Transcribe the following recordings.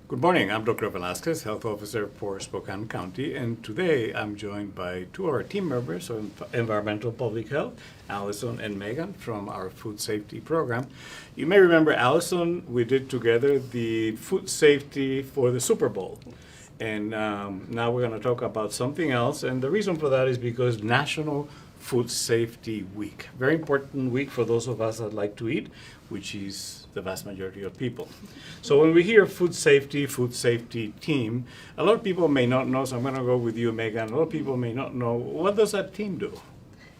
Good morning. I'm Dr. Velasquez, Health Officer for Spokane County, and today I'm joined by two of our team members of Environmental Public Health, Allison and Megan from our Food Safety Program. You may remember Allison, we did together the food safety for the Super Bowl. And now we're going to talk about something else, and the reason for that is because National Food Safety Week. Very important week for those of us that like to eat, which is the vast majority of people. So when we hear food safety team, a lot of people may not know, so I'm going to go with you, Megan. A lot of people may not know, what does that team do?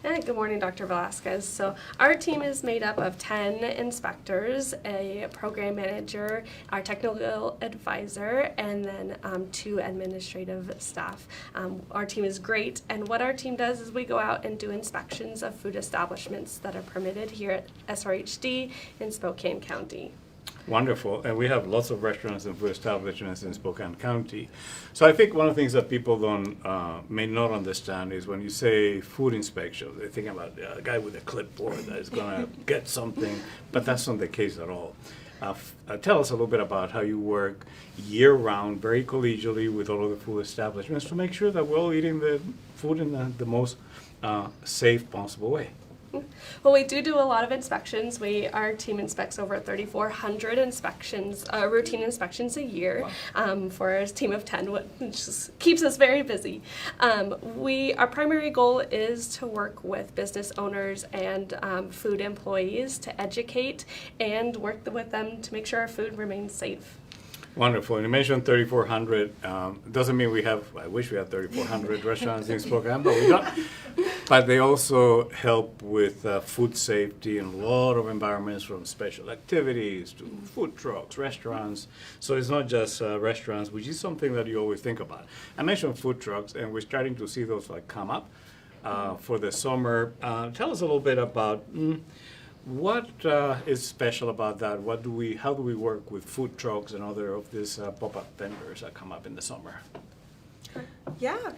Good morning, Dr. Velasquez. So our team is made up of 10 inspectors, a program manager, our technical advisor, and then 2 administrative staff. Our team is great, and what our team does is we go out and do inspections of food establishments that are permitted here at SRHD in Spokane County. Wonderful. And we have lots of restaurants and food establishments in Spokane County. So I think one of the things that people may not understand is when you say food inspection, they think about a guy with a clipboard that is going to get something, but that's not the case at all. Tell us a little bit about how you work year-round, very collegially with all of the food establishments to make sure that we're all eating the food in the most safe possible way. Well, we do a lot of inspections. Our team inspects over 3,400 inspections, routine inspections a year. For a team of 10, which just keeps us very busy. Our primary goal is to work with business owners and food employees to educate and work with them to make sure our food remains safe. Wonderful. And you mentioned 3,400. Doesn't mean I wish we had 3,400 restaurants in Spokane, but we don't. But they also help with food safety in a lot of environments, from special activities to food trucks, restaurants. So it's not just restaurants, which is something that you always think about. I mentioned food trucks, and we're starting to see those come up for the summer. Tell us a little bit about what is special about that? How do we work with food trucks and other of these pop-up vendors that come up in the summer? Yeah,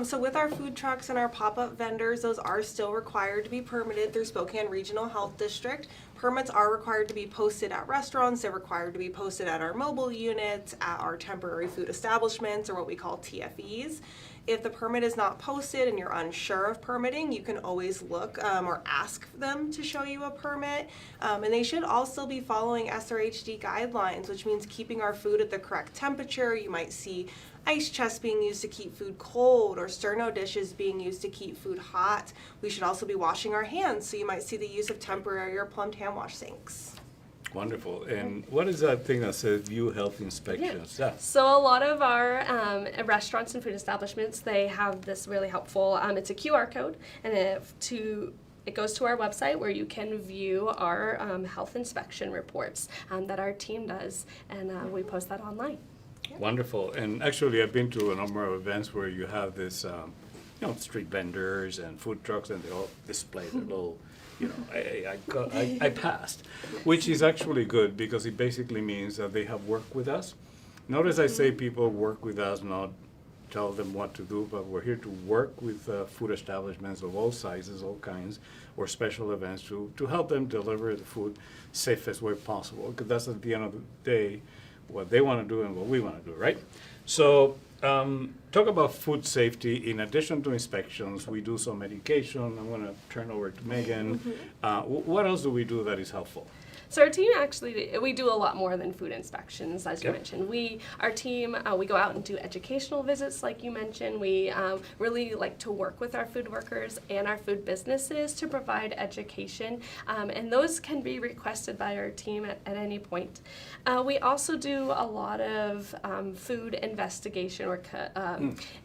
so with our food trucks and our pop-up vendors, those are still required to be permitted through Spokane Regional Health District. Permits are required to be posted at restaurants. They're required to be posted at our mobile units, at our temporary food establishments, or what we call TFEs. If the permit is not posted and you're unsure of permitting, you can always look or ask them to show you a permit. And they should also be following SRHD guidelines, which means keeping our food at the correct temperature. You might see ice chests being used to keep food cold, or sterno dishes being used to keep food hot. We should also be washing our hands, so you might see the use of temporary or plumbed hand wash sinks. Wonderful. And what is that thing that says view health inspections? Yeah. So a lot of our restaurants and food establishments, they have this really helpful, it's a QR code, and it goes to our website where you can view our health inspection reports that our team does, and we post that online. Wonderful. And actually, I've been to a number of events where you have this, street vendors and food trucks, and they all display their little, I passed, which is actually good because it basically means that they have worked with us. Notice I say people work with us, not tell them what to do, but we're here to work with food establishments of all sizes, all kinds, or special events to help them deliver the food safest way possible, because that's at the end of the day what they want to do and what we want to do, right? So talk about food safety. In addition to inspections, we do some education. I'm going to turn over to Megan. What else do we do that is helpful? So our team we do a lot more than food inspections, as you mentioned. Our team, we go out and do educational visits, like you mentioned. We really like to work with our food workers and our food businesses to provide education, and those can be requested by our team at any point. We also do a lot of food investigation work.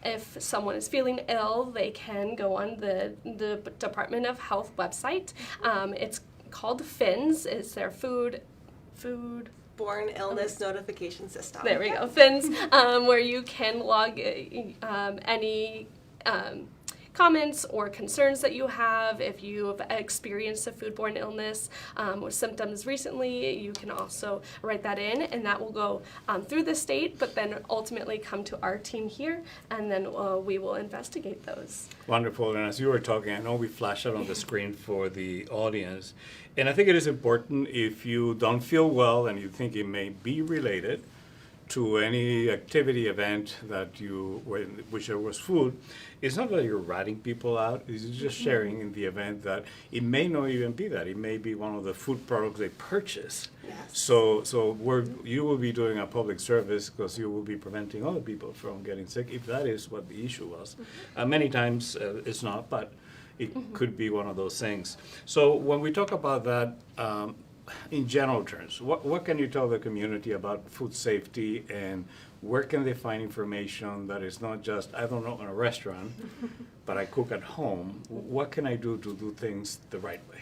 If someone is feeling ill, they can go on the Department of Health website. It's called FINS. It's their Foodborne Illness Notification System. There we go, FINS, where you can log any comments or concerns that you have. If you've experienced a foodborne illness or symptoms recently, you can also write that in, and that will go through the state, but then ultimately come to our team here, and then we will investigate those. Wonderful. And as you were talking, I know we flashed it on the screen for the audience, and I think it is important, if you don't feel well and you think it may be related, to any activity event that which there was food, it's not that you're ratting people out, it's just sharing in the event that it may not even be that. It may be one of the food products they purchase. Yes. So you will be doing a public service because you will be preventing other people from getting sick, if that is what the issue was. Many times it's not, but it could be one of those things. So when we talk about that, in general terms, what can you tell the community about food safety, and where can they find information that is not just, I don't know, in a restaurant, but I cook at home? What can I do to do things the right way?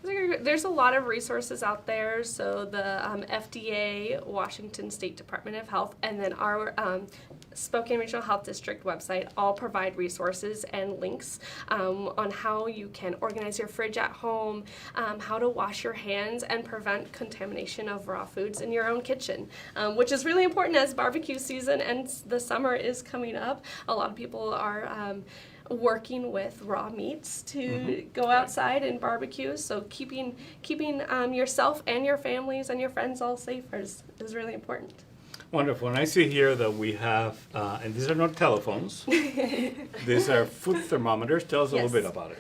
There's a lot of resources out there. So the FDA, Washington State Department of Health, and then our Spokane Regional Health District website all provide resources and links on how you can organize your fridge at home, how to wash your hands and prevent contamination of raw foods in your own kitchen, which is really important as barbecue season and the summer is coming up. A lot of people are working with raw meats to go outside and barbecue, so keeping yourself and your families and your friends all safe is really important. Wonderful. And I see here that we have, and these are not telephones, these are food thermometers. Tell us a little bit about it.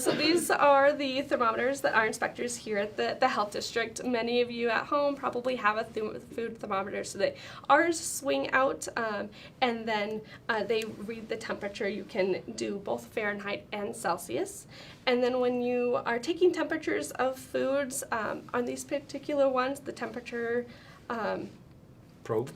So these are the thermometers that our inspectors here at the health district. Many of you at home probably have a food thermometer, so that ours swing out and then they read the temperature. You can do both Fahrenheit and Celsius. And then when you are taking temperatures of foods, on these particular ones, the temperature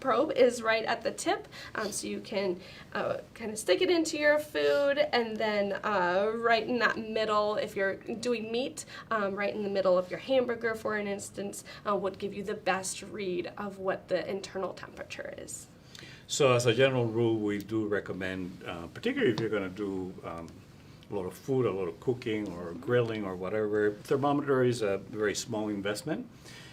probe is right at the tip, so you can kind of stick it into your food, and then right in that middle, if you're doing meat, right in the middle of your hamburger, for an instance, would give you the best read of what the internal temperature is. So as a general rule, we do recommend, particularly if you're going to do a lot of food, a lot of cooking or grilling or whatever, thermometer is a very small investment.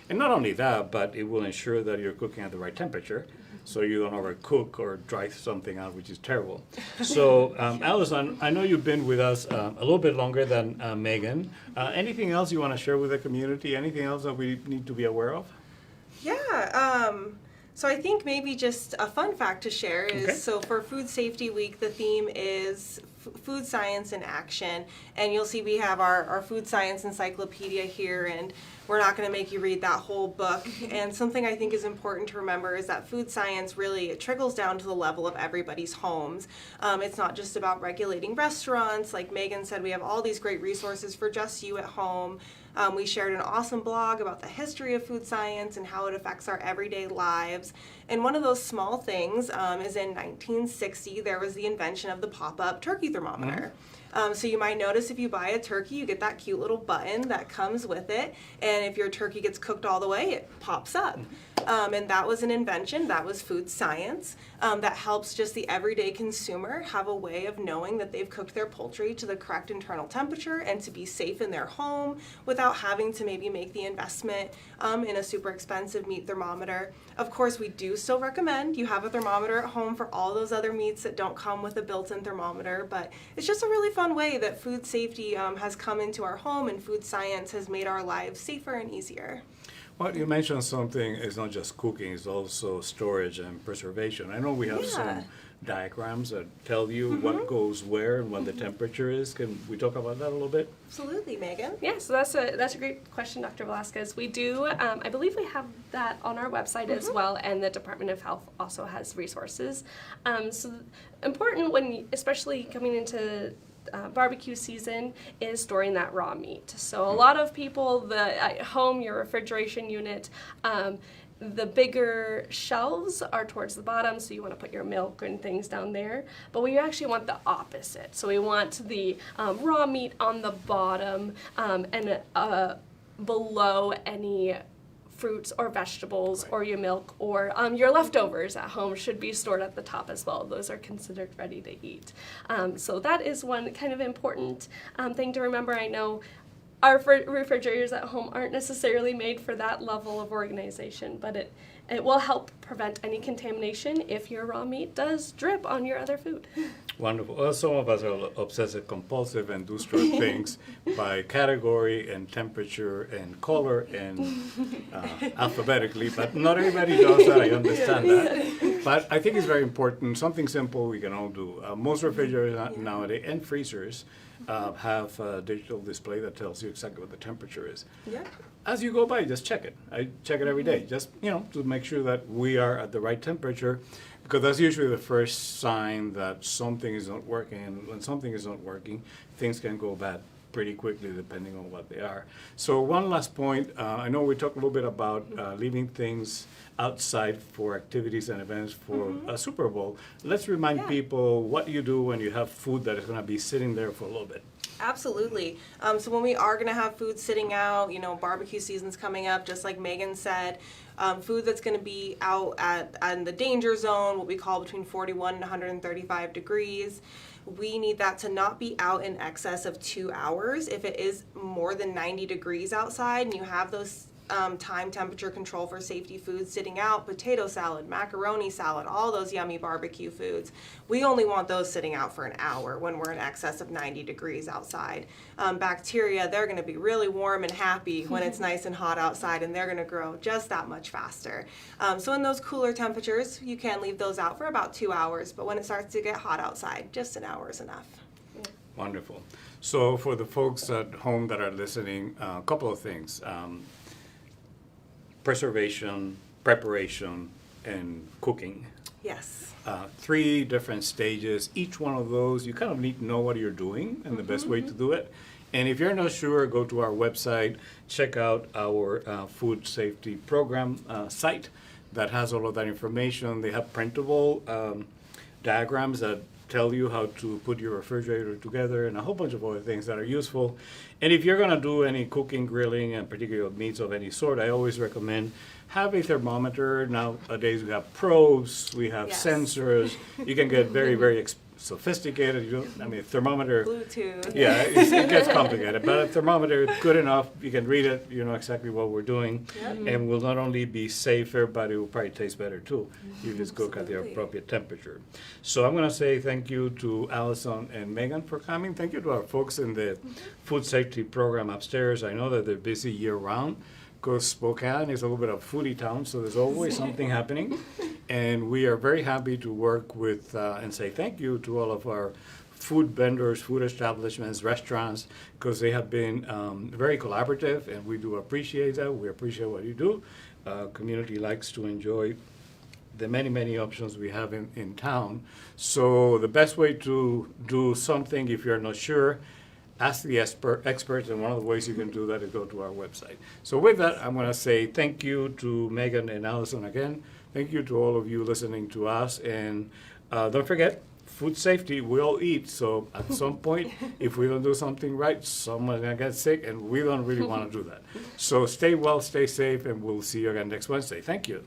And not only that, but it will ensure that you're cooking at the right temperature, so you don't overcook or dry something out, which is terrible. So, Allison, I know you've been with us a little bit longer than Megan. Anything else you want to share with the community? Anything else that we need to be aware of? Yeah. So I think maybe just a fun fact to share is, Okay. So for Food Safety Week, the theme is food science in action. And you'll see we have our food science encyclopedia here, and we're not going to make you read that whole book. And something I think is important to remember is that food science really, it trickles down to the level of everybody's homes. It's not just about regulating restaurants. Like Megan said, we have all these great resources for just you at home. We shared an awesome blog about the history of food science and how it affects our everyday lives. And one of those small things is in 1960, there was the invention of the pop-up turkey thermometer. So you might notice if you buy a turkey, you get that cute little button that comes with it. And if your turkey gets cooked all the way, it pops up. And that was an invention, that was food science, that helps just the everyday consumer have a way of knowing that they've cooked their poultry to the correct internal temperature and to be safe in their home without having to maybe make the investment in a super expensive meat thermometer. Of course, we do still recommend you have a thermometer at home for all those other meats that don't come with a built-in thermometer, but it's just a really fun way that food safety has come into our home, and food science has made our lives safer and easier. Well, you mentioned something, it's not just cooking, it's also storage and preservation. I know we have some diagrams that tell you what goes where and what the temperature is. Can we talk about that a little bit? Absolutely, Megan. Yeah, so that's a great question, Dr. Velasquez. We do, I believe we have that on our website as well, and the Department of Health also has resources. So important when, especially coming into barbecue season, is storing that raw meat. So a lot of people, at home, your refrigeration unit, the bigger shelves are towards the bottom, so you want to put your milk and things down there. But we actually want the opposite. So we want the raw meat on the bottom and below any fruits or vegetables or your milk or your leftovers at home should be stored at the top as well. Those are considered ready to eat. So that is one kind of important thing to remember. I know our refrigerators at home aren't necessarily made for that level of organization, but it will help prevent any contamination if your raw meat does drip on your other food. Wonderful. Well, some of us are obsessive compulsive and do store things by category and temperature and color and alphabetically, but not everybody does that. I understand that. But I think it's very important, something simple we can all do. Most refrigerators nowadays and freezers have a digital display that tells you exactly what the temperature is. Yeah. As you go by, just check it. I check it every day, just, to make sure that we are at the right temperature, because that's usually the first sign that something is not working. And when something is not working, things can go bad pretty quickly depending on what they are. So one last point, I know we talked a little bit about leaving things outside for activities and events for a Super Bowl. Let's remind people what you do when you have food that is going to be sitting there for a little bit. Absolutely. So when we are going to have food sitting out, barbecue season's coming up, just like Megan said, food that's going to be out in the danger zone, what we call between 41 and 135 degrees. We need that to not be out in excess of 2 hours. If it is more than 90 degrees outside and you have those time temperature control for safety foods sitting out, potato salad, macaroni salad, all those yummy barbecue foods, we only want those sitting out for an hour when we're in excess of 90 degrees outside. Bacteria, they're going to be really warm and happy when it's nice and hot outside, and they're going to grow just that much faster. So in those cooler temperatures, you can leave those out for about 2 hours, but when it starts to get hot outside, just an hour is enough. Wonderful. So for the folks at home that are listening, a couple of things. Preservation, preparation, and cooking. Yes. 3 different stages. Each one of those, you kind of need to know what you're doing and the best way to do it. And if you're not sure, go to our website, check out our food safety program site that has all of that information. They have printable diagrams that tell you how to put your refrigerator together and a whole bunch of other things that are useful. And if you're going to do any cooking, grilling, and particularly meats of any sort, I always recommend have a thermometer. Nowadays we have probes, we have sensors. You can get very, very sophisticated. Thermometer. Bluetooth. Yeah, it gets complicated. But a thermometer, good enough. You can read it. You know exactly what we're doing. Yep. And will not only be safer, but it will probably taste better too. You just cook at the Absolutely. appropriate temperature. So I'm going to say thank you to Allison and Megan for coming. Thank you to our folks in the food safety program upstairs. I know that they're busy year-round, because Spokane is a little bit of foodie town, so there's always something happening. And we are very happy to work with and say thank you to all of our food vendors, food establishments, restaurants, because they have been very collaborative, and we do appreciate that. We appreciate what you do. Community likes to enjoy the many, many options we have in town. So the best way to do something, if you're not sure, ask the experts, and one of the ways you can do that is go to our website. So with that, I'm going to say thank you to Megan and Allison again. Thank you to all of you listening to us. And don't forget, food safety, we all eat. So at some point, if we don't do something right, someone's going to get sick, and we don't really want to do that. So stay well, stay safe, and we'll see you again next Wednesday. Thank you.